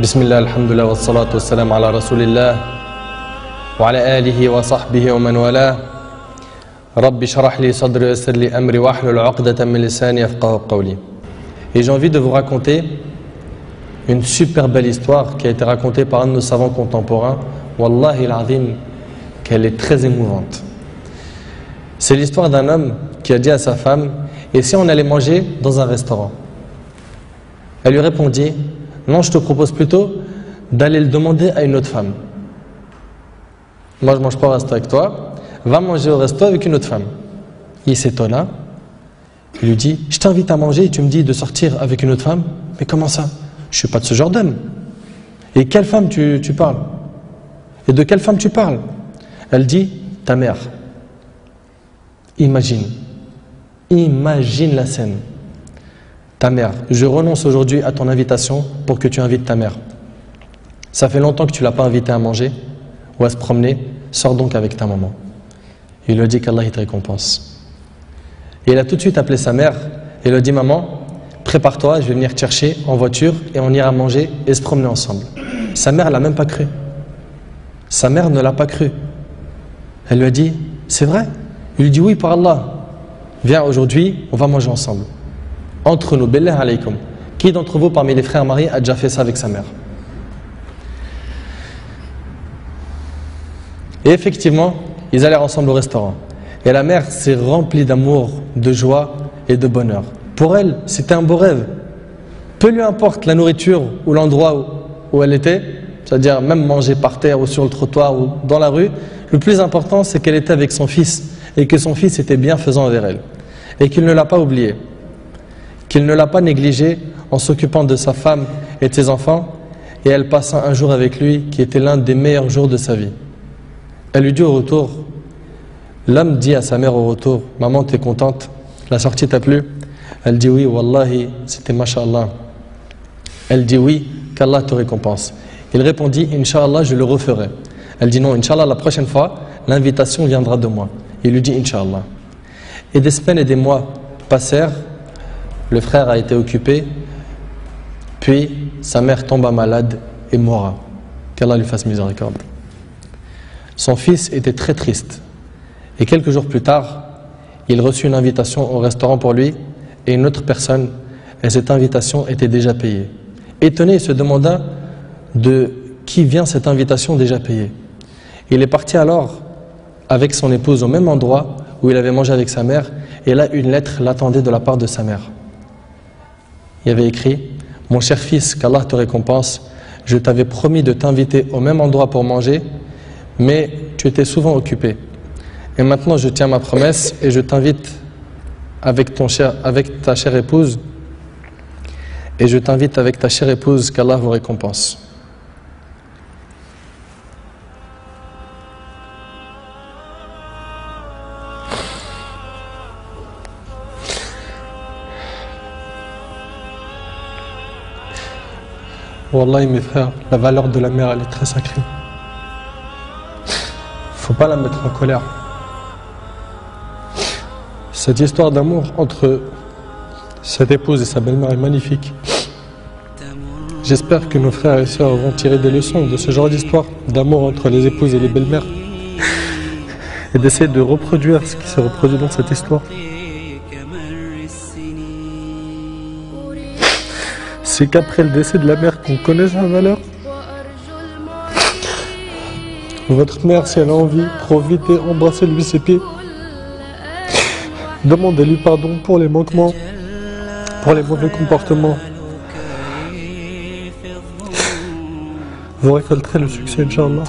بسم الله الحمد لله والصلاة والسلام على رسول الله وعلى آله وصحبه ومن والاه رب اشرح لي صدري ويسر لي أمري واحلل عقدة من لساني يفقهوا قولي. Et j'ai envie de vous raconter une super belle histoire qui a été racontée par un de nos savants contemporains. Wallahi al-azim, qu'elle est très émouvante. C'est l'histoire d'un homme qui a dit à sa femme: et si on allait manger dans un restaurant? Elle lui répondit: non, je te propose plutôt d'aller le demander à une autre femme. Moi, je ne mange pas au resto avec toi, va manger au resto avec une autre femme. Il s'étonna, il lui dit: je t'invite à manger et tu me dis de sortir avec une autre femme? Mais comment ça? Je ne suis pas de ce genre d'homme. Et quelle femme tu parles? Et de quelle femme tu parles? Elle dit: ta mère. Imagine la scène. Ta mère, je renonce aujourd'hui à ton invitation pour que tu invites ta mère. Ça fait longtemps que tu ne l'as pas invitée à manger ou à se promener, sors donc avec ta maman. Il lui a dit qu'Allah te récompense. Et il a tout de suite appelé sa mère et lui a dit: maman, prépare-toi, je vais venir te chercher en voiture et on ira manger et se promener ensemble. Sa mère ne l'a même pas cru. Sa mère ne l'a pas cru. Elle lui a dit: c'est vrai? Il lui dit: oui, par Allah. Viens aujourd'hui, on va manger ensemble. Entre nous, billah alaykoum. Qui d'entre vous parmi les frères mariés a déjà fait ça avec sa mère? Et effectivement, ils allèrent ensemble au restaurant. Et la mère s'est remplie d'amour, de joie et de bonheur. Pour elle, c'était un beau rêve. Peu lui importe la nourriture ou l'endroit où elle était, c'est-à-dire même manger par terre ou sur le trottoir ou dans la rue, le plus important c'est qu'elle était avec son fils et que son fils était bienfaisant envers elle. Et qu'il ne l'a pas oublié, qu'il ne l'a pas négligé en s'occupant de sa femme et de ses enfants, et elle passa un jour avec lui qui était l'un des meilleurs jours de sa vie. Elle lui dit au retour, l'homme dit à sa mère au retour: maman, t'es contente? La sortie t'a plu? Elle dit: oui, wallahi, c'était mashallah. Elle dit: oui, qu'Allah te récompense. Il répondit: Inch'Allah, je le referai. Elle dit: non, Inch'Allah, la prochaine fois, l'invitation viendra de moi. Il lui dit: Inch'Allah. Et des semaines et des mois passèrent, le frère a été occupé, puis sa mère tomba malade et mourra. Qu'Allah lui fasse miséricorde. Son fils était très triste. Et quelques jours plus tard, il reçut une invitation au restaurant pour lui et une autre personne, et cette invitation était déjà payée. Étonné, il se demanda de qui vient cette invitation déjà payée. Il est parti alors avec son épouse au même endroit où il avait mangé avec sa mère, et là une lettre l'attendait de la part de sa mère. Il y avait écrit: mon cher fils, qu'Allah te récompense, je t'avais promis de t'inviter au même endroit pour manger, mais tu étais souvent occupé. Et maintenant je tiens ma promesse et je t'invite avec ta chère épouse, et je t'invite avec ta chère épouse, qu'Allah vous récompense. Wallahi mes frères, la valeur de la mère elle est très sacrée. Faut pas la mettre en colère. Cette histoire d'amour entre cette épouse et sa belle-mère est magnifique. J'espère que nos frères et sœurs vont tirer des leçons de ce genre d'histoire d'amour entre les épouses et les belles-mères et d'essayer de reproduire ce qui s'est reproduit dans cette histoire. C'est qu'après le décès de la mère qu'on connaît sa valeur. Votre mère, si elle a envie, profitez, embrassez-lui ses pieds. Demandez-lui pardon pour les manquements, pour les mauvais comportements. Vous récolterez le succès, Inch'Allah.